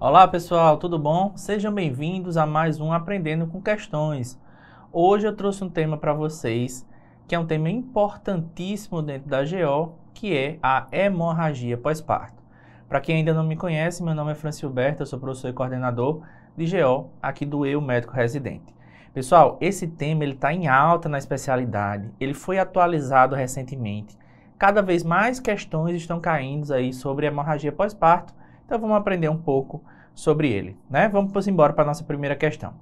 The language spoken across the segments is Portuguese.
Olá pessoal, tudo bom? Sejam bem-vindos a mais um Aprendendo com Questões. Hoje eu trouxe um tema para vocês, que é um tema importantíssimo dentro da GO, que é a hemorragia pós-parto. Para quem ainda não me conhece, meu nome é Francilberto, eu sou professor e coordenador de GO aqui do Eu Médico Residente. Pessoal, esse tema está em alta na especialidade, ele foi atualizado recentemente. Cada vez mais questões estão caindo aí sobre hemorragia pós-parto, então vamos aprender um pouco sobre ele, né? Vamos embora para a nossa primeira questão.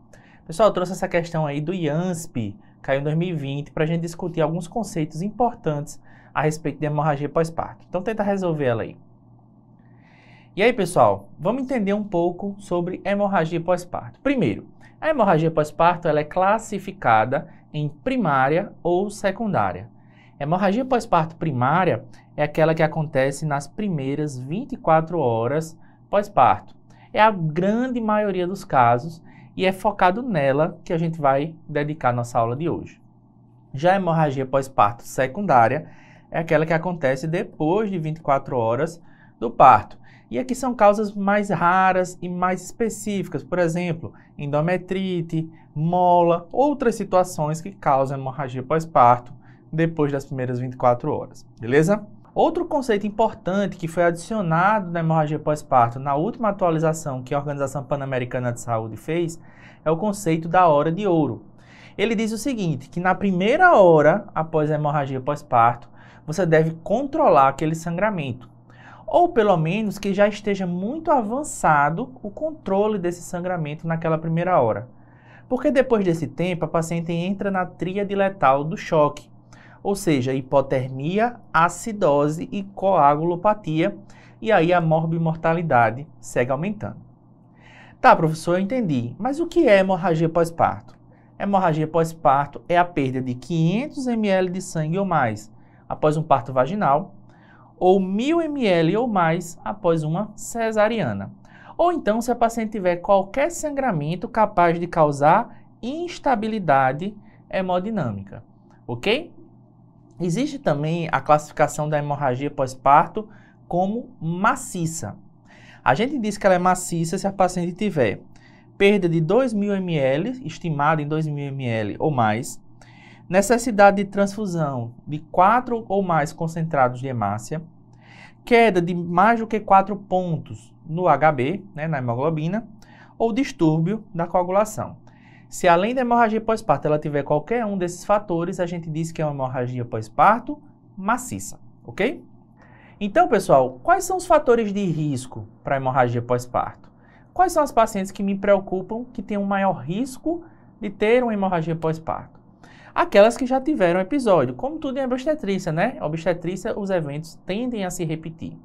Pessoal, eu trouxe essa questão aí do IANSP, caiu em 2020, para a gente discutir alguns conceitos importantes a respeito de hemorragia pós-parto. Então tenta resolver ela aí. E aí, pessoal, vamos entender um pouco sobre hemorragia pós-parto. Primeiro, a hemorragia pós-parto ela é classificada em primária ou secundária. Hemorragia pós-parto primária é aquela que acontece nas primeiras 24 horas pós-parto. É a grande maioria dos casos e é focado nela que a gente vai dedicar nossa aula de hoje. Já a hemorragia pós-parto secundária é aquela que acontece depois de 24 horas do parto. E aqui são causas mais raras e mais específicas, por exemplo, endometrite, mola, outras situações que causam hemorragia pós-parto depois das primeiras 24 horas, beleza? Outro conceito importante que foi adicionado na hemorragia pós-parto na última atualização que a Organização Pan-Americana de Saúde fez é o conceito da hora de ouro. Ele diz o seguinte, que na primeira hora após a hemorragia pós-parto, você deve controlar aquele sangramento, ou pelo menos que já esteja muito avançado o controle desse sangramento naquela primeira hora. Porque depois desse tempo, a paciente entra na tríade letal do choque, ou seja, hipotermia, acidose e coagulopatia, e aí a morbimortalidade segue aumentando. Tá, professor, eu entendi, mas o que é hemorragia pós-parto? Hemorragia pós-parto é a perda de 500 ml de sangue ou mais após um parto vaginal, ou 1000 ml ou mais após uma cesariana. Ou então se a paciente tiver qualquer sangramento capaz de causar instabilidade hemodinâmica, ok? Existe também a classificação da hemorragia pós-parto como maciça. A gente diz que ela é maciça se a paciente tiver perda de 2.000 ml, estimada em 2.000 ml ou mais, necessidade de transfusão de 4 ou mais concentrados de hemácia, queda de mais do que 4 pontos no HB, né, na hemoglobina, ou distúrbio da coagulação. Se além da hemorragia pós-parto ela tiver qualquer um desses fatores, a gente diz que é uma hemorragia pós-parto maciça, ok? Então, pessoal, quais são os fatores de risco para a hemorragia pós-parto? Quais são as pacientes que me preocupam que têm um maior risco de ter uma hemorragia pós-parto? Aquelas que já tiveram episódio, como tudo em obstetrícia, né? Obstetrícia, os eventos tendem a se repetir.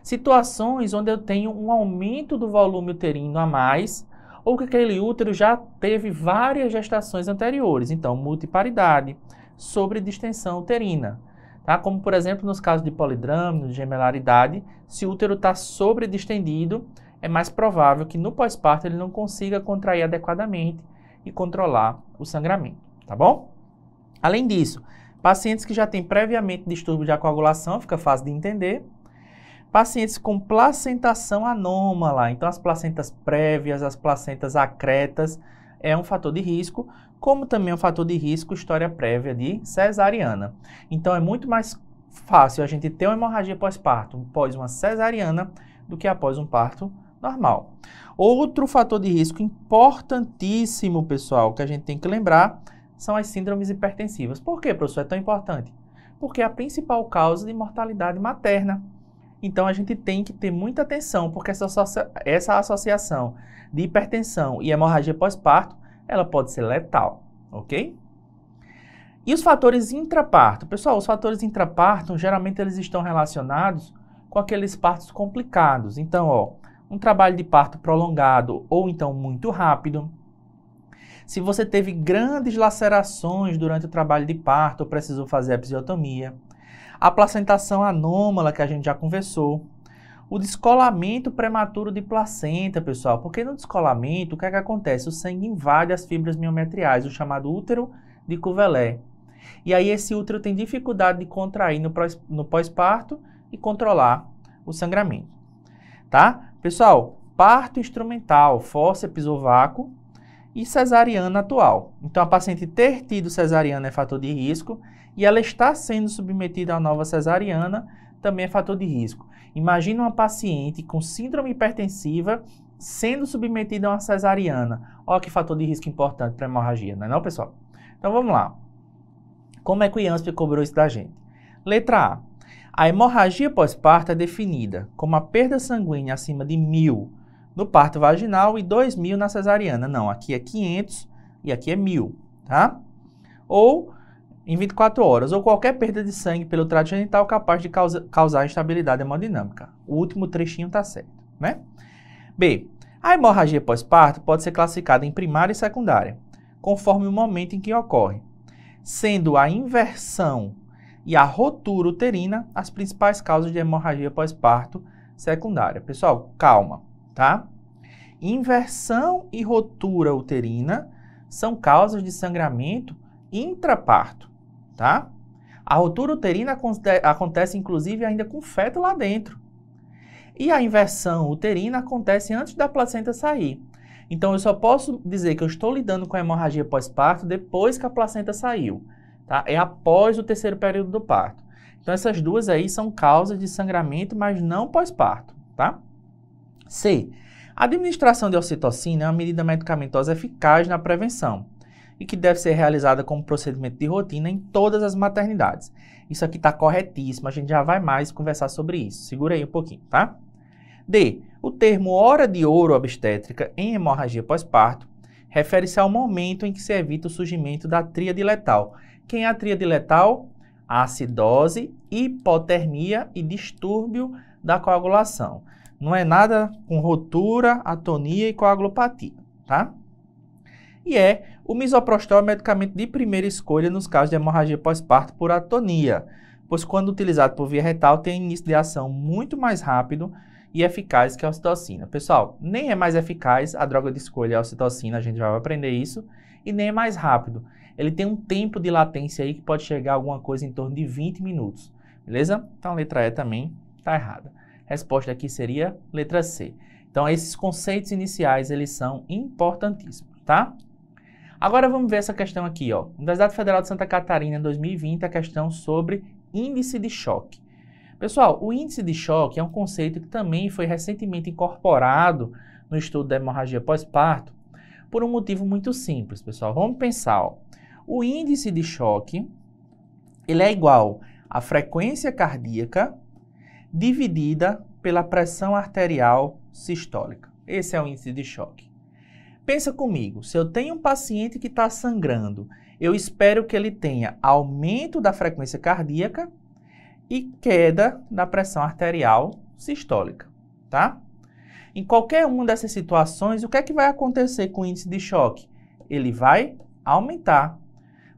Situações onde eu tenho um aumento do volume uterino a mais, ou que aquele útero já teve várias gestações anteriores, então multiparidade, sobredistensão uterina, tá? Como por exemplo nos casos de polidrama, de gemelaridade, se o útero está sobredistendido, é mais provável que no pós-parto ele não consiga contrair adequadamente e controlar o sangramento, tá bom? Além disso, pacientes que já têm previamente distúrbio de coagulação, fica fácil de entender. Pacientes com placentação anômala, então as placentas prévias, as placentas acretas, é um fator de risco, como também é um fator de risco história prévia de cesariana. Então é muito mais fácil a gente ter uma hemorragia pós-parto após uma cesariana do que após um parto normal. Outro fator de risco importantíssimo, pessoal, que a gente tem que lembrar, são as síndromes hipertensivas. Por que, professor, é tão importante? Porque é a principal causa de mortalidade materna. Então, a gente tem que ter muita atenção, porque essa associação de hipertensão e hemorragia pós-parto, ela pode ser letal, ok? E os fatores intraparto? Pessoal, os fatores intraparto, geralmente eles estão relacionados com aqueles partos complicados. Então, ó, um trabalho de parto prolongado ou então muito rápido. Se você teve grandes lacerações durante o trabalho de parto ou precisou fazer episiotomia. A placentação anômala, que a gente já conversou. O descolamento prematuro de placenta, pessoal. Porque no descolamento, o que é que acontece? O sangue invade as fibras miometriais, o chamado útero de Couvelet. E aí esse útero tem dificuldade de contrair no pós-parto e controlar o sangramento. Tá? Pessoal, parto instrumental, fórceps ou vácuo, e cesariana atual. Então, a paciente ter tido cesariana é fator de risco e ela está sendo submetida a nova cesariana também é fator de risco. Imagina uma paciente com síndrome hipertensiva sendo submetida a uma cesariana. Olha que fator de risco importante para hemorragia, não é não, pessoal? Então, vamos lá. Como é que o IANSP cobrou isso da gente? Letra A. A hemorragia pós-parto é definida como a perda sanguínea acima de 1.000 no parto vaginal e 2.000 na cesariana. Não, aqui é 500 e aqui é 1.000, tá? Ou em 24 horas, ou qualquer perda de sangue pelo trato genital capaz de causar instabilidade hemodinâmica. O último trechinho tá certo, né? B. A hemorragia pós-parto pode ser classificada em primária e secundária, conforme o momento em que ocorre, sendo a inversão e a rotura uterina as principais causas de hemorragia pós-parto secundária. Pessoal, calma, tá? Inversão e rotura uterina são causas de sangramento intraparto, tá? A rotura uterina acontece inclusive ainda com o feto lá dentro. E a inversão uterina acontece antes da placenta sair. Então, eu só posso dizer que eu estou lidando com a hemorragia pós-parto depois que a placenta saiu, tá? É após o terceiro período do parto. Então, essas duas aí são causas de sangramento, mas não pós-parto, tá? C. A administração de ocitocina é uma medida medicamentosa eficaz na prevenção e que deve ser realizada como procedimento de rotina em todas as maternidades. Isso aqui está corretíssimo, a gente já vai mais conversar sobre isso. Segura aí um pouquinho, tá? D. O termo hora de ouro obstétrica em hemorragia pós-parto refere-se ao momento em que se evita o surgimento da tríade letal. Quem é a tríade letal? A acidose, hipotermia e distúrbio da coagulação. Não é nada com rotura, atonia e coagulopatia, tá? E o misoprostol é o medicamento de primeira escolha nos casos de hemorragia pós-parto por atonia, pois quando utilizado por via retal tem início de ação muito mais rápido e eficaz que a ocitocina. Pessoal, nem é mais eficaz a droga de escolha a ocitocina, a gente já vai aprender isso, e nem é mais rápido. Ele tem um tempo de latência aí que pode chegar a alguma coisa em torno de 20 minutos, beleza? Então a letra E também está errada. Resposta aqui seria letra C. Então esses conceitos iniciais, eles são importantíssimos, tá? Agora vamos ver essa questão aqui, ó. Universidade Federal de Santa Catarina, em 2020, a questão sobre índice de choque. Pessoal, o índice de choque é um conceito que também foi recentemente incorporado no estudo da hemorragia pós-parto por um motivo muito simples, pessoal. Vamos pensar, ó. O índice de choque, ele é igual à frequência cardíaca dividida pela pressão arterial sistólica. Esse é o índice de choque. Pensa comigo, se eu tenho um paciente que está sangrando, eu espero que ele tenha aumento da frequência cardíaca e queda da pressão arterial sistólica, tá? Em qualquer uma dessas situações, o que é que vai acontecer com o índice de choque? Ele vai aumentar.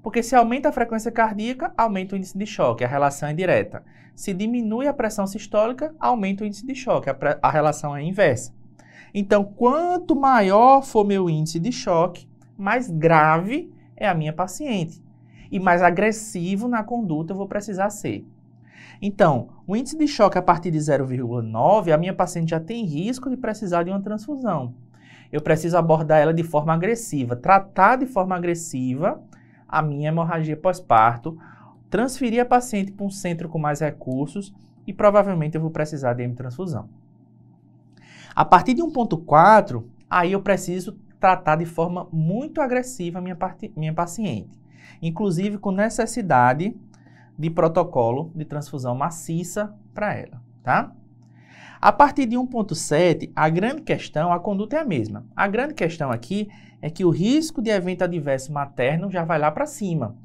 Porque se aumenta a frequência cardíaca, aumenta o índice de choque, a relação é direta. Se diminui a pressão sistólica, aumenta o índice de choque, a relação é inversa. Então, quanto maior for meu índice de choque, mais grave é a minha paciente. E mais agressivo na conduta eu vou precisar ser. Então, o índice de choque a partir de 0,9, a minha paciente já tem risco de precisar de uma transfusão. Eu preciso abordar ela de forma agressiva, tratar de forma agressiva a minha hemorragia pós-parto, transferir a paciente para um centro com mais recursos e provavelmente eu vou precisar de hemitransfusão. A partir de 1,4, aí eu preciso tratar de forma muito agressiva a minha paciente, inclusive com necessidade de protocolo de transfusão maciça para ela, tá? A partir de 1,7, a grande questão, a conduta é a mesma. A grande questão aqui é que o risco de evento adverso materno já vai lá para cima,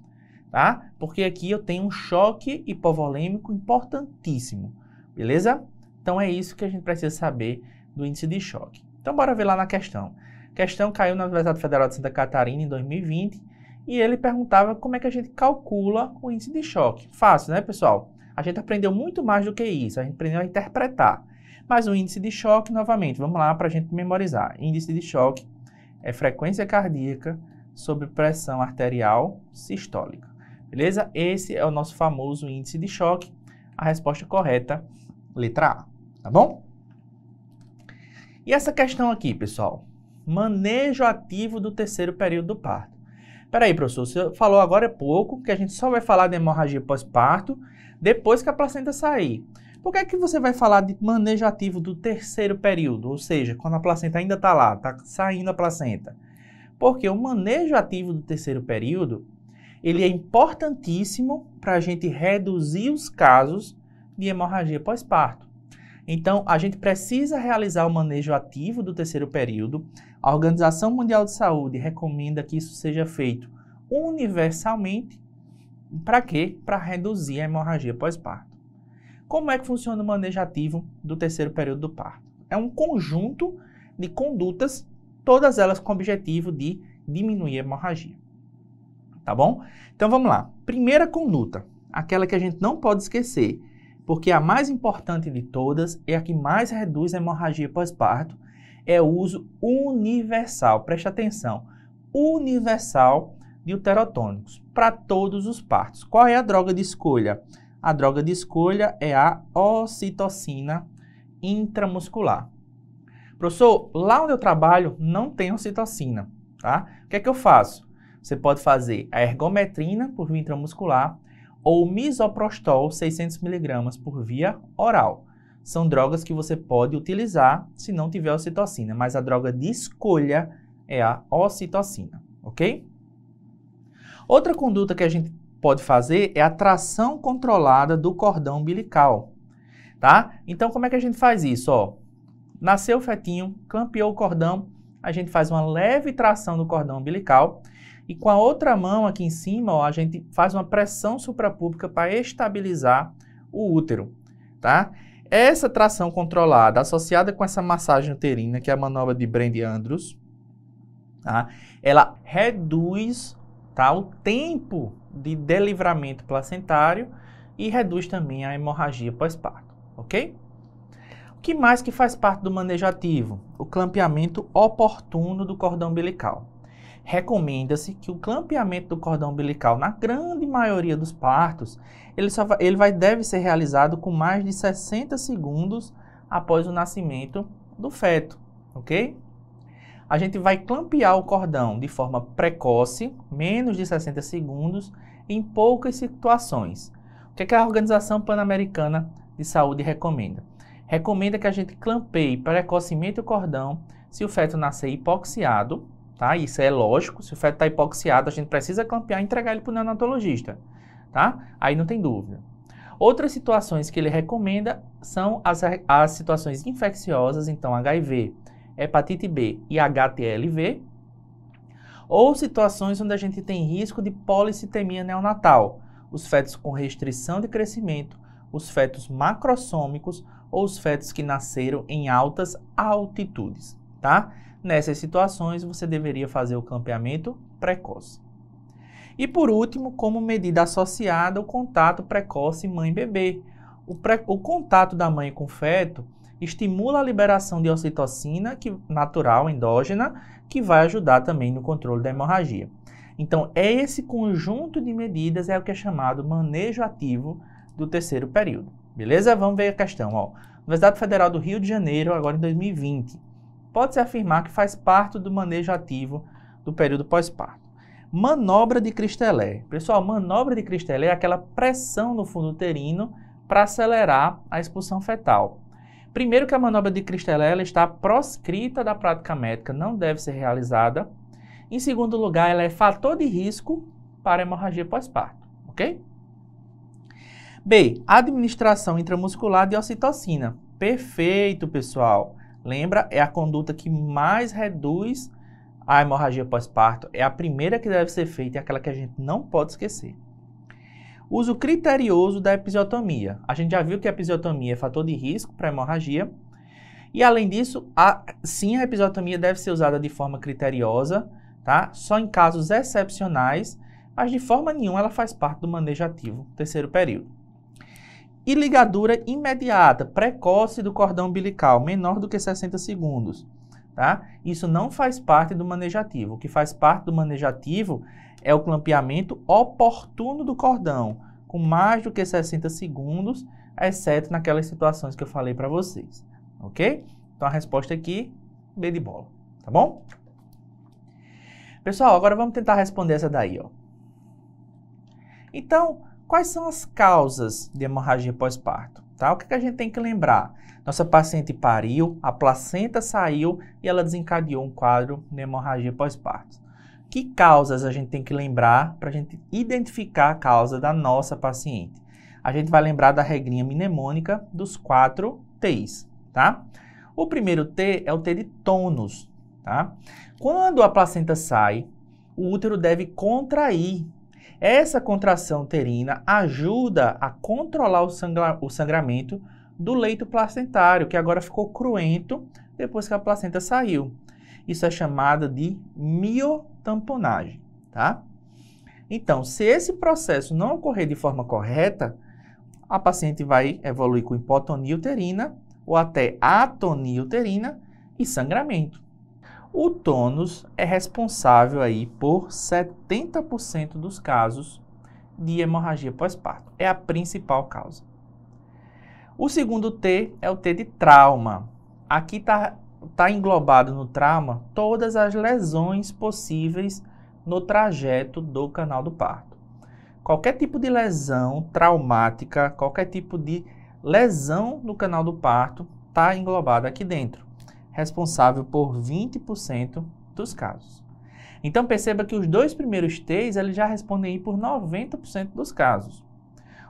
tá? Porque aqui eu tenho um choque hipovolêmico importantíssimo, beleza? Então é isso que a gente precisa saber do índice de choque. Então bora ver lá na questão. A questão caiu na Universidade Federal de Santa Catarina em 2020 e ele perguntava como é que a gente calcula o índice de choque. Fácil, né, pessoal? A gente aprendeu muito mais do que isso, a gente aprendeu a interpretar. Mas o índice de choque, novamente, vamos lá para a gente memorizar. Índice de choque é frequência cardíaca sobre pressão arterial sistólica. Beleza? Esse é o nosso famoso índice de choque. A resposta correta, letra A. Tá bom? E essa questão aqui, pessoal, manejo ativo do terceiro período do parto. Peraí, professor, você falou agora há pouco que a gente só vai falar de hemorragia pós-parto depois que a placenta sair. Por que é que você vai falar de manejo ativo do terceiro período? Ou seja, quando a placenta ainda está lá, está saindo a placenta. Porque o manejo ativo do terceiro período, ele é importantíssimo para a gente reduzir os casos de hemorragia pós-parto. Então, a gente precisa realizar o manejo ativo do terceiro período. A Organização Mundial de Saúde recomenda que isso seja feito universalmente. Para quê? Para reduzir a hemorragia pós-parto. Como é que funciona o manejo ativo do terceiro período do parto? É um conjunto de condutas, todas elas com o objetivo de diminuir a hemorragia. Tá bom? Então vamos lá. Primeira conduta, aquela que a gente não pode esquecer, porque a mais importante de todas é a que mais reduz a hemorragia pós-parto, é o uso universal, preste atenção, universal de uterotônicos para todos os partos. Qual é a droga de escolha? A droga de escolha é a ocitocina intramuscular. Professor, lá onde eu trabalho não tem ocitocina, tá? O que é que eu faço? Você pode fazer a ergometrina por via intramuscular ou misoprostol 600 mg por via oral. São drogas que você pode utilizar se não tiver ocitocina, mas a droga de escolha é a ocitocina, ok? Outra conduta que a gente pode fazer é a tração controlada do cordão umbilical, tá? Então, como é que a gente faz isso? Ó, nasceu o fetinho, clampeou o cordão, a gente faz uma leve tração do cordão umbilical e com a outra mão aqui em cima, ó, a gente faz uma pressão suprapúbica para estabilizar o útero, tá? Essa tração controlada, associada com essa massagem uterina, que é a manobra de Brende-Andrews, tá? Ela reduz, tá, o tempo de delivramento placentário e reduz também a hemorragia pós-parto, ok? O que mais que faz parte do manejo ativo? O clampeamento oportuno do cordão umbilical. Recomenda-se que o clampeamento do cordão umbilical, na grande maioria dos partos, deve ser realizado com mais de 60 segundos após o nascimento do feto, ok? A gente vai clampear o cordão de forma precoce, menos de 60 segundos, em poucas situações. O que é que a Organização Pan-Americana de Saúde recomenda? Recomenda que a gente clampeie precocemente o cordão se o feto nascer hipoxiado, tá? Isso é lógico, se o feto está hipoxiado, a gente precisa clampear e entregar ele para o neonatologista, tá? Aí não tem dúvida. Outras situações que ele recomenda são as situações infecciosas, então HIV, hepatite B e HTLV, ou situações onde a gente tem risco de policitemia neonatal, os fetos com restrição de crescimento, os fetos macrossômicos ou os fetos que nasceram em altas altitudes, tá? Nessas situações, você deveria fazer o clampeamento precoce. E por último, como medida associada, o contato precoce mãe-bebê. O contato da mãe com o feto estimula a liberação de ocitocina natural, endógena, que vai ajudar também no controle da hemorragia. Então, esse conjunto de medidas é o que é chamado manejo ativo do terceiro período. Beleza? Vamos ver a questão. Ó. Universidade Federal do Rio de Janeiro, agora em 2020. Pode-se afirmar que faz parte do manejo ativo do período pós-parto. Manobra de Christeller. Pessoal, manobra de Christeller é aquela pressão no fundo uterino para acelerar a expulsão fetal. Primeiro que a manobra de Christeller ela está proscrita da prática médica, não deve ser realizada. Em segundo lugar, ela é fator de risco para a hemorragia pós-parto, ok? B. Administração intramuscular de ocitocina. Perfeito, pessoal. Lembra, é a conduta que mais reduz a hemorragia pós-parto. É a primeira que deve ser feita e aquela que a gente não pode esquecer. Uso criterioso da episiotomia. A gente já viu que a episiotomia é fator de risco para a hemorragia. E além disso, sim, a episiotomia deve ser usada de forma criteriosa, tá? Só em casos excepcionais, mas de forma nenhuma ela faz parte do manejo ativo, terceiro período. E ligadura imediata, precoce do cordão umbilical, menor do que 60 segundos, tá? Isso não faz parte do manejo ativo. O que faz parte do manejo ativo é o clampeamento oportuno do cordão, com mais do que 60 segundos, exceto naquelas situações que eu falei para vocês, ok? Então, a resposta aqui, B de bola, tá bom? Pessoal, agora vamos tentar responder essa daí, ó. Então, quais são as causas de hemorragia pós-parto? Tá? O que a gente tem que lembrar? Nossa paciente pariu, a placenta saiu e ela desencadeou um quadro de hemorragia pós-parto. Que causas a gente tem que lembrar para a gente identificar a causa da nossa paciente? A gente vai lembrar da regrinha mnemônica dos 4 T's, tá? O primeiro T é o T de tônus, tá? Quando a placenta sai, o útero deve contrair. Essa contração uterina ajuda a controlar o sangramento do leito placentário, que agora ficou cruento depois que a placenta saiu. Isso é chamado de miotamponagem, tá? Então, se esse processo não ocorrer de forma correta, a paciente vai evoluir com hipotonia uterina ou até atonia uterina e sangramento. O tônus é responsável aí por 70% dos casos de hemorragia pós-parto. É a principal causa. O segundo T é o T de trauma. Aqui tá englobado no trauma todas as lesões possíveis no trajeto do canal do parto. Qualquer tipo de lesão traumática, qualquer tipo de lesão no canal do parto está englobada aqui dentro, responsável por 20% dos casos. Então perceba que os dois primeiros T's eles já respondem aí por 90% dos casos.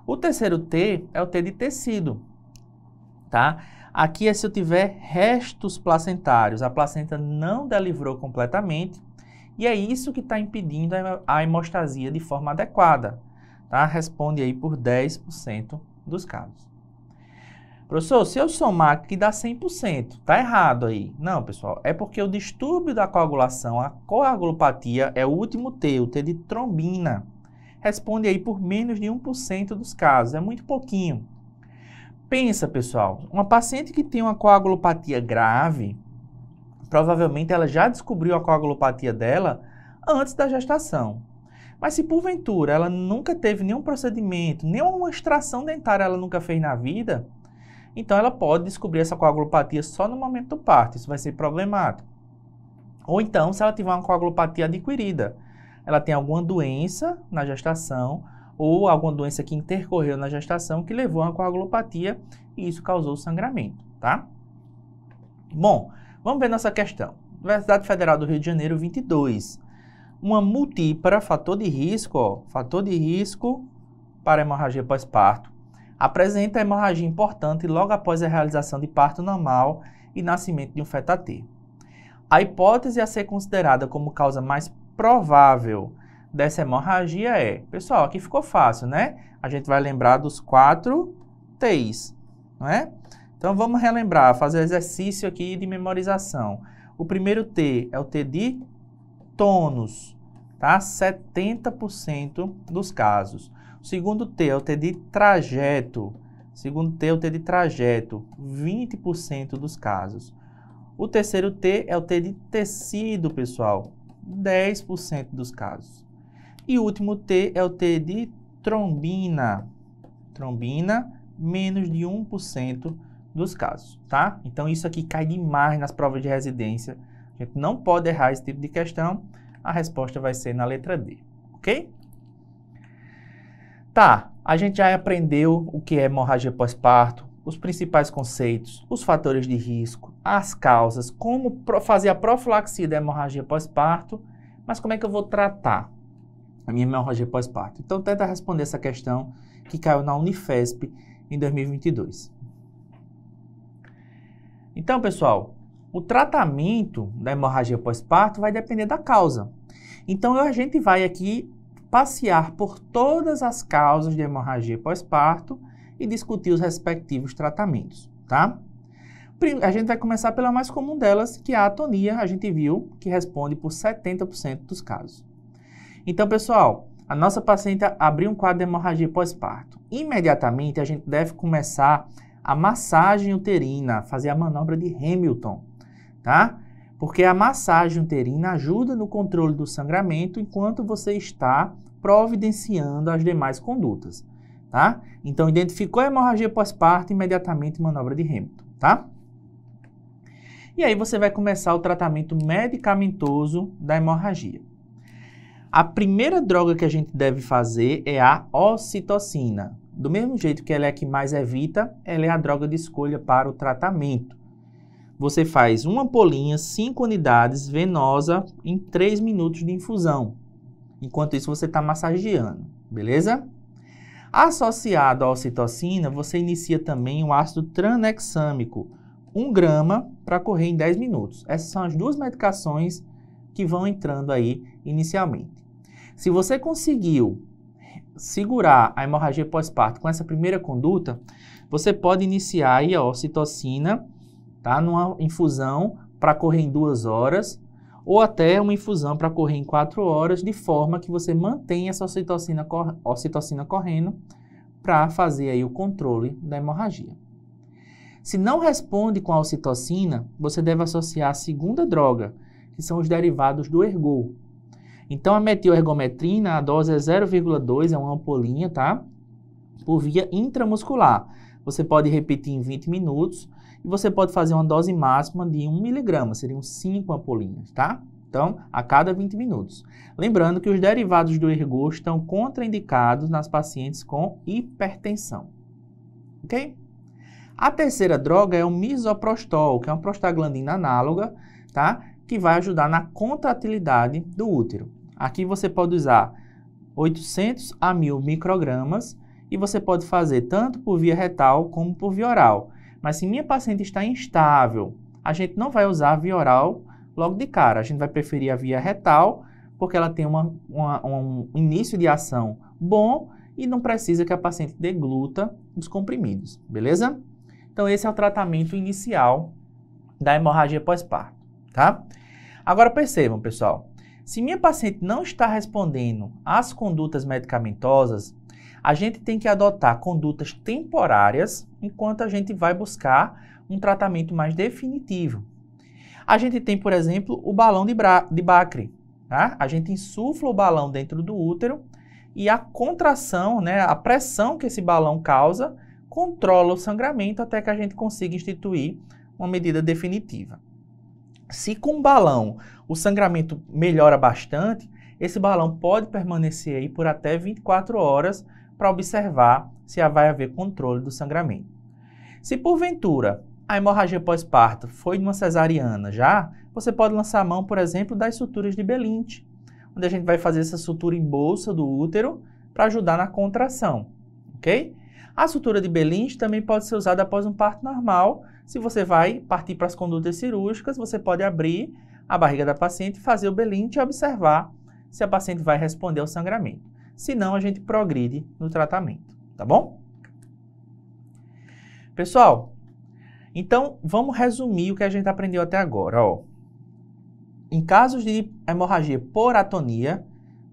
O terceiro T é o T de tecido, tá? Aqui é se eu tiver restos placentários, a placenta não delivrou completamente e é isso que está impedindo a hemostasia de forma adequada, tá? Responde aí por 10% dos casos. Professor, se eu somar aqui dá 100%, tá errado aí. Não, pessoal, é porque o distúrbio da coagulação, a coagulopatia, é o último T, o T de trombina. Responde aí por menos de 1% dos casos, é muito pouquinho. Pensa, pessoal, uma paciente que tem uma coagulopatia grave, provavelmente ela já descobriu a coagulopatia dela antes da gestação. Mas se porventura ela nunca teve nenhum procedimento, nenhuma extração dentária ela nunca fez na vida, então ela pode descobrir essa coagulopatia só no momento do parto, isso vai ser problemático. Ou então, se ela tiver uma coagulopatia adquirida, ela tem alguma doença na gestação ou alguma doença que intercorreu na gestação que levou a uma coagulopatia e isso causou sangramento, tá? Bom, vamos ver nossa questão. Universidade Federal do Rio de Janeiro, 22. Uma multípara, fator de risco para hemorragia pós-parto, apresenta hemorragia importante logo após a realização de parto normal e nascimento de um feto a ter. A hipótese a ser considerada como causa mais provável dessa hemorragia é... Pessoal, aqui ficou fácil, né? A gente vai lembrar dos 4 T's, não é? Então, vamos relembrar, fazer exercício aqui de memorização. O primeiro T é o T de tônus, tá? 70% dos casos. O segundo T é o T de trajeto. Segundo T é o T de trajeto, 20% dos casos. O terceiro T é o T de tecido, pessoal, 10% dos casos. E o último T é o T de trombina. Trombina, menos de 1% dos casos, tá? Então, isso aqui cai demais nas provas de residência. A gente não pode errar esse tipo de questão. A resposta vai ser na letra D, ok? Tá, a gente já aprendeu o que é hemorragia pós-parto, os principais conceitos, os fatores de risco, as causas, como fazer a profilaxia da hemorragia pós-parto, mas como é que eu vou tratar a minha hemorragia pós-parto? Então, tenta responder essa questão que caiu na Unifesp em 2022. Então, pessoal, o tratamento da hemorragia pós-parto vai depender da causa. Então, a gente vai aqui passear por todas as causas de hemorragia pós-parto e discutir os respectivos tratamentos, tá? A gente vai começar pela mais comum delas, que é a atonia, a gente viu, que responde por 70% dos casos. Então, pessoal, a nossa paciente abriu um quadro de hemorragia pós-parto. Imediatamente, a gente deve começar a massagem uterina, fazer a manobra de Hamilton, tá? Porque a massagem uterina ajuda no controle do sangramento enquanto você está providenciando as demais condutas, tá? Então, identificou a hemorragia pós-parto, imediatamente manobra de Hamilton, tá? E aí você vai começar o tratamento medicamentoso da hemorragia. A primeira droga que a gente deve fazer é a ocitocina. Do mesmo jeito que ela é a que mais evita, ela é a droga de escolha para o tratamento. Você faz uma ampolinha, 5 unidades, venosa, em 3 minutos de infusão. Enquanto isso, você está massageando, beleza? Associado à ocitocina, você inicia também o ácido tranexâmico, 1 grama para correr em 10 minutos. Essas são as duas medicações que vão entrando aí inicialmente. Se você conseguiu segurar a hemorragia pós-parto com essa primeira conduta, você pode iniciar aí a ocitocina, tá? Numa infusão para correr em 2 horas, ou até uma infusão para correr em 4 horas, de forma que você mantenha essa ocitocina correndo para fazer aí o controle da hemorragia. Se não responde com a ocitocina, você deve associar a segunda droga, que são os derivados do ergol. Então, a metilergometrina, a dose é 0,2, é uma ampolinha, tá? Por via intramuscular. Você pode repetir em 20 minutos e você pode fazer uma dose máxima de 1 mg, seriam 5 ampolinhas, tá? Então, a cada 20 minutos. Lembrando que os derivados do ergol estão contraindicados nas pacientes com hipertensão, ok? A terceira droga é o misoprostol, que é uma prostaglandina análoga, tá? Que vai ajudar na contratilidade do útero. Aqui você pode usar 800 a 1000 microgramas e você pode fazer tanto por via retal como por via oral. Mas se minha paciente está instável, a gente não vai usar a via oral logo de cara. A gente vai preferir a via retal porque ela tem um início de ação bom e não precisa que a paciente degluta os comprimidos, beleza? Então esse é o tratamento inicial da hemorragia pós-parto, tá? Agora percebam, pessoal, se minha paciente não está respondendo às condutas medicamentosas, a gente tem que adotar condutas temporárias enquanto a gente vai buscar um tratamento mais definitivo. A gente tem, por exemplo, o balão de Bacri, tá? A gente insufla o balão dentro do útero e a contração, né, a pressão que esse balão causa, controla o sangramento até que a gente consiga instituir uma medida definitiva. Se com o balão o sangramento melhora bastante, esse balão pode permanecer aí por até 24 horas para observar se vai haver controle do sangramento. Se porventura a hemorragia pós-parto foi de uma cesariana já, você pode lançar a mão, por exemplo, das suturas de Bellint, onde a gente vai fazer essa sutura em bolsa do útero para ajudar na contração, ok? A sutura de Bellint também pode ser usada após um parto normal. Se você vai partir para as condutas cirúrgicas, você pode abrir a barriga da paciente, fazer o Bellint e observar se a paciente vai responder ao sangramento. Se não, a gente progride no tratamento, tá bom? Pessoal, então vamos resumir o que a gente aprendeu até agora, ó. Em casos de hemorragia por atonia,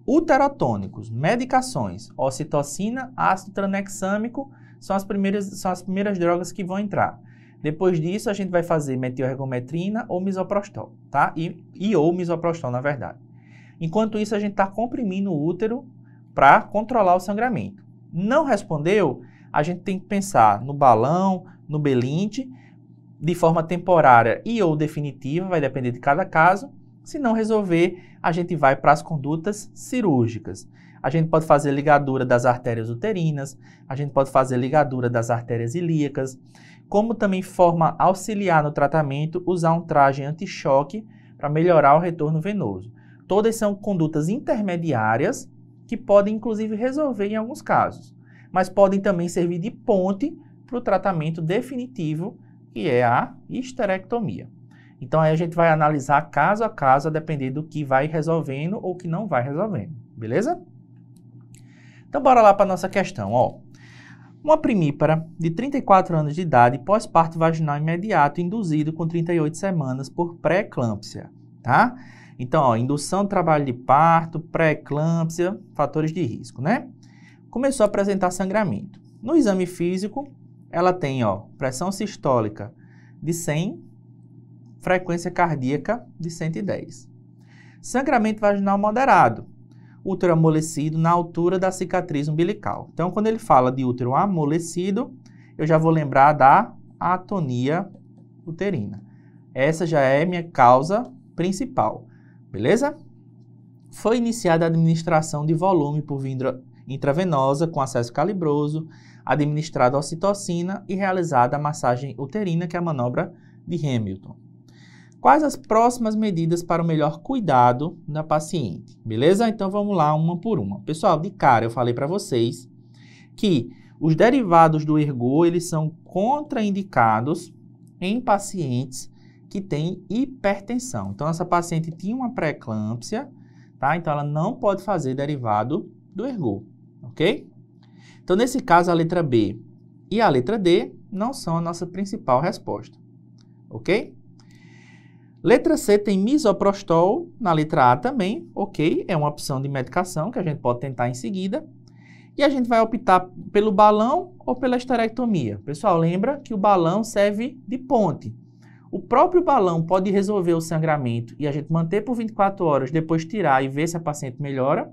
uterotônicos, medicações, ocitocina, ácido tranexâmico são as primeiras drogas que vão entrar. Depois disso, a gente vai fazer metilergometrina ou misoprostol, tá? Ou misoprostol, na verdade. Enquanto isso, a gente está comprimindo o útero para controlar o sangramento. Não respondeu, a gente tem que pensar no balão, no Bellint, de forma temporária e ou definitiva, vai depender de cada caso. Se não resolver, a gente vai para as condutas cirúrgicas. A gente pode fazer ligadura das artérias uterinas, a gente pode fazer ligadura das artérias ilíacas, como também forma auxiliar no tratamento, usar um traje anti-choque para melhorar o retorno venoso. Todas são condutas intermediárias que podem, inclusive, resolver em alguns casos, mas podem também servir de ponte para o tratamento definitivo, que é a histerectomia. Então, aí a gente vai analisar caso a caso, a depender do que vai resolvendo ou que não vai resolvendo, beleza? Então, bora lá para a nossa questão, ó. Uma primípara de 34 anos de idade, pós-parto vaginal imediato, induzido com 38 semanas por pré-eclâmpsia, tá? Então, ó, indução do trabalho de parto, pré-eclâmpsia, fatores de risco, né? Começou a apresentar sangramento. No exame físico, ela tem, ó, pressão sistólica de 100, frequência cardíaca de 110. Sangramento vaginal moderado. Útero amolecido na altura da cicatriz umbilical. Então, quando ele fala de útero amolecido, eu já vou lembrar da atonia uterina. Essa já é minha causa principal, beleza? Foi iniciada a administração de volume por via intravenosa com acesso calibroso, administrada ocitocina e realizada a massagem uterina, que é a manobra de Hamilton. Quais as próximas medidas para o melhor cuidado da paciente? Beleza? Então vamos lá, uma por uma. Pessoal, de cara eu falei para vocês que os derivados do ergot, eles são contraindicados em pacientes que têm hipertensão. Então essa paciente tinha uma pré-eclâmpsia, tá? Então ela não pode fazer derivado do ergot, ok? Então nesse caso a letra B e a letra D não são a nossa principal resposta, ok? Letra C tem misoprostol, na letra A também, ok? É uma opção de medicação que a gente pode tentar em seguida. E a gente vai optar pelo balão ou pela esterectomia. Pessoal, lembra que o balão serve de ponte. O próprio balão pode resolver o sangramento e a gente manter por 24 horas, depois tirar e ver se a paciente melhora.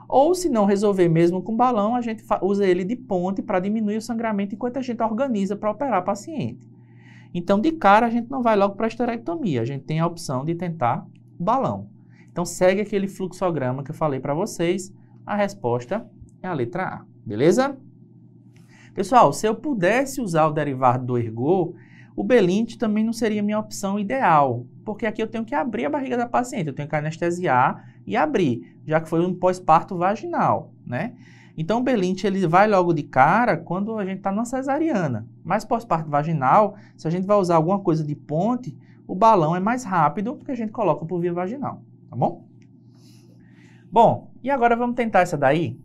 Ou se não resolver mesmo com balão, a gente usa ele de ponte para diminuir o sangramento enquanto a gente organiza para operar a paciente. Então, de cara, a gente não vai logo para a esterectomia. A gente tem a opção de tentar o balão. Então, segue aquele fluxograma que eu falei para vocês. A resposta é a letra A, beleza? Pessoal, se eu pudesse usar o derivado do ergot, o Belint também não seria minha opção ideal, porque aqui eu tenho que abrir a barriga da paciente, eu tenho que anestesiar e abrir, já que foi um pós-parto vaginal, né? Então, o Belint, ele vai logo de cara quando a gente está numa cesariana. Mas pós-parto vaginal, se a gente vai usar alguma coisa de ponte, o balão é mais rápido, porque a gente coloca por via vaginal, tá bom? Bom, e agora vamos tentar essa daí?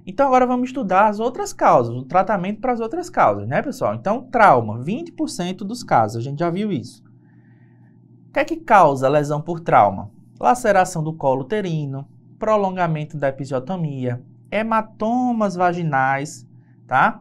Então, agora vamos estudar as outras causas, o tratamento para as outras causas, né, pessoal? Então, trauma, 20% dos casos, a gente já viu isso. O que é que causa lesão por trauma? Laceração do colo uterino, prolongamento da episiotomia, hematomas vaginais, tá?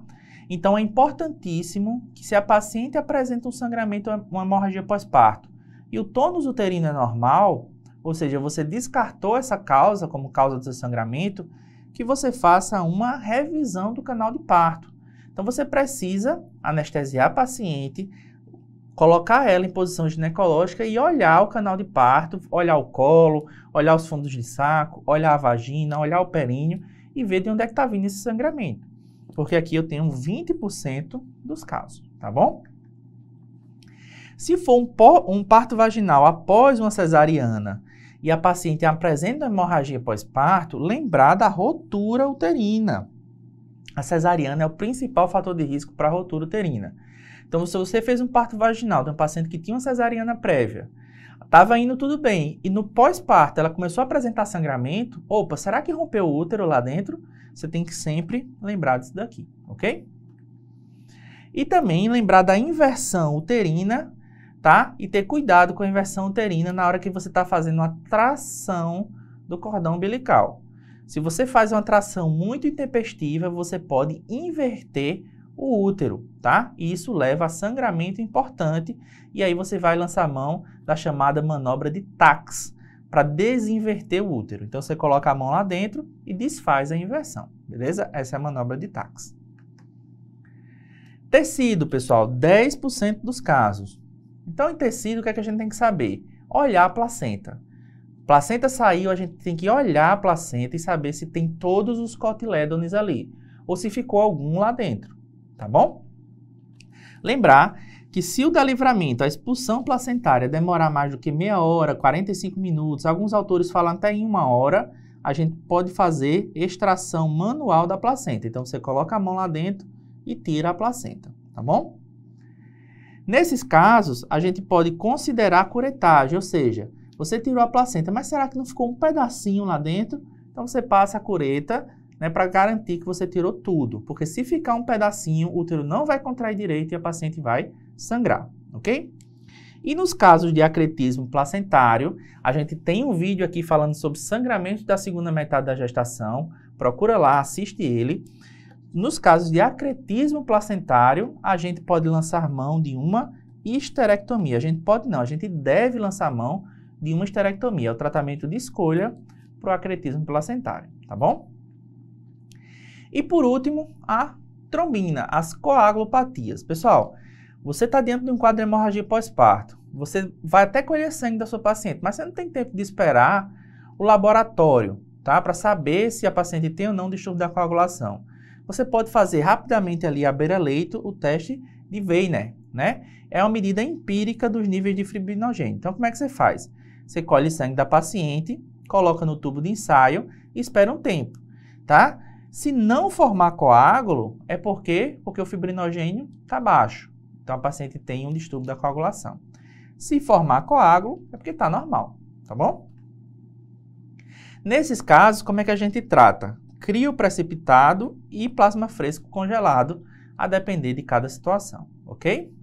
Então, é importantíssimo que se a paciente apresenta um sangramento, uma hemorragia pós-parto, e o tônus uterino é normal, ou seja, você descartou essa causa como causa do sangramento, que você faça uma revisão do canal de parto. Então, você precisa anestesiar a paciente, colocar ela em posição ginecológica e olhar o canal de parto, olhar o colo, olhar os fundos de saco, olhar a vagina, olhar o períneo e ver de onde é que está vindo esse sangramento. Porque aqui eu tenho 20% dos casos, tá bom? Se for um parto vaginal após uma cesariana e a paciente apresenta hemorragia pós-parto, lembrar da rotura uterina. A cesariana é o principal fator de risco para a rotura uterina. Então, se você fez um parto vaginal de um paciente que tinha uma cesariana prévia, estava indo tudo bem, e no pós-parto ela começou a apresentar sangramento, opa, será que rompeu o útero lá dentro? Você tem que sempre lembrar disso daqui, ok? E também lembrar da inversão uterina, tá? E ter cuidado com a inversão uterina na hora que você está fazendo uma tração do cordão umbilical. Se você faz uma tração muito intempestiva, você pode inverter o útero, tá? E isso leva a sangramento importante e aí você vai lançar a mão da chamada manobra de Tax para desinverter o útero. Então você coloca a mão lá dentro e desfaz a inversão, beleza? Essa é a manobra de Tax. Tecido, pessoal, 10% dos casos. Então, em tecido, o que é que a gente tem que saber? Olhar a placenta. Placenta saiu, a gente tem que olhar a placenta e saber se tem todos os cotilédones ali, ou se ficou algum lá dentro, tá bom? Lembrar que se o da livramento, a expulsão placentária, demorar mais do que meia hora, 45 minutos, alguns autores falam até em 1 hora, a gente pode fazer extração manual da placenta. Então, você coloca a mão lá dentro e tira a placenta, tá bom? Nesses casos, a gente pode considerar a curetagem, ou seja, você tirou a placenta, mas será que não ficou um pedacinho lá dentro? Então, você passa a cureta, né, para garantir que você tirou tudo, porque se ficar um pedacinho, o útero não vai contrair direito e a paciente vai sangrar, ok? E nos casos de acretismo placentário, a gente tem um vídeo aqui falando sobre sangramento da segunda metade da gestação, procura lá, assiste ele. Nos casos de acretismo placentário, a gente pode lançar mão de uma histerectomia. A gente pode não, a gente deve lançar mão de uma histerectomia. É o tratamento de escolha para o acretismo placentário, tá bom? E por último, a trombina, as coagulopatias. Pessoal, Você está diante de um quadro de hemorragia pós-parto. Você vai até colher sangue da sua paciente, mas você não tem tempo de esperar o laboratório, tá? Para saber se a paciente tem ou não distúrbio da coagulação. Você pode fazer rapidamente ali à beira-leito o teste de Wiener, né? É uma medida empírica dos níveis de fibrinogênio. Então, como é que você faz? Você colhe sangue da paciente, coloca no tubo de ensaio e espera um tempo, tá? Se não formar coágulo, é porque o fibrinogênio está baixo. Então, a paciente tem um distúrbio da coagulação. Se formar coágulo, é porque está normal, tá bom? Nesses casos, como é que a gente trata? Crioprecipitado e plasma fresco congelado, a depender de cada situação, ok?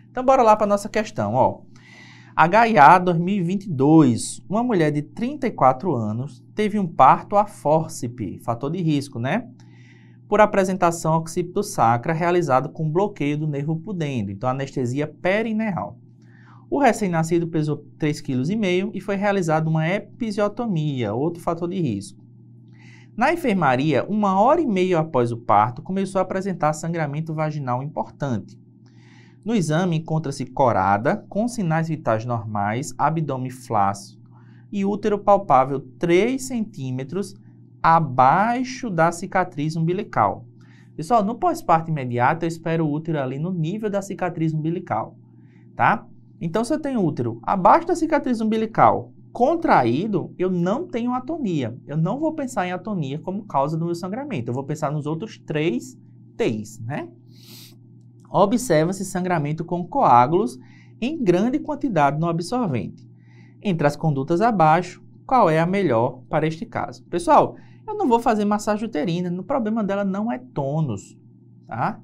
Então, bora lá para a nossa questão, ó. HIA 2022, uma mulher de 34 anos teve um parto a fórceps, fator de risco, né? Por apresentação occipito sacra realizado com bloqueio do nervo pudendo, então anestesia perineal. O recém-nascido pesou 3,5 kg e foi realizada uma episiotomia, outro fator de risco. Na enfermaria, 1h30 após o parto, começou a apresentar sangramento vaginal importante. No exame, encontra-se corada, com sinais vitais normais, abdômen flácido e útero palpável 3 centímetros abaixo da cicatriz umbilical. Pessoal, no pós-parto imediato, eu espero o útero ali no nível da cicatriz umbilical, tá? Então, se eu tenho útero abaixo da cicatriz umbilical, contraído, eu não tenho atonia. Eu não vou pensar em atonia como causa do meu sangramento. Eu vou pensar nos outros 3 T's, né? Observa-se sangramento com coágulos em grande quantidade no absorvente. Entre as condutas abaixo, qual é a melhor para este caso? Pessoal, eu não vou fazer massagem uterina, o problema dela não é tônus, tá?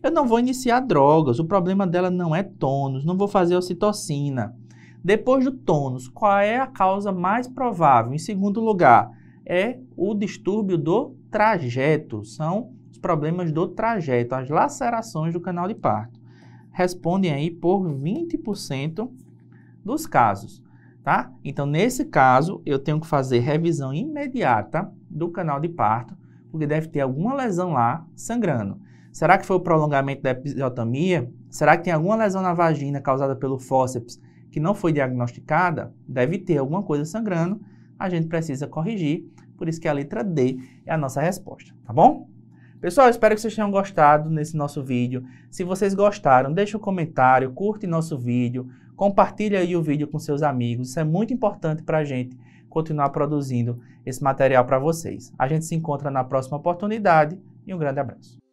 Eu não vou iniciar drogas, o problema dela não é tônus, não vou fazer ocitocina. Depois do tônus, qual é a causa mais provável? Em segundo lugar, é o distúrbio do trajeto, são os problemas do trajeto, as lacerações do canal de parto. Respondem aí por 20% dos casos, tá? Então, nesse caso, eu tenho que fazer revisão imediata do canal de parto, porque deve ter alguma lesão lá sangrando. Será que foi o prolongamento da episiotomia? Será que tem alguma lesão na vagina causada pelo fórceps que não foi diagnosticada? Deve ter alguma coisa sangrando, a gente precisa corrigir, por isso que a letra D é a nossa resposta, tá bom? Pessoal, espero que vocês tenham gostado nesse nosso vídeo. Se vocês gostaram, deixa um comentário, curte nosso vídeo, compartilha aí o vídeo com seus amigos. Isso é muito importante para a gente continuar produzindo esse material para vocês. A gente se encontra na próxima oportunidade e um grande abraço.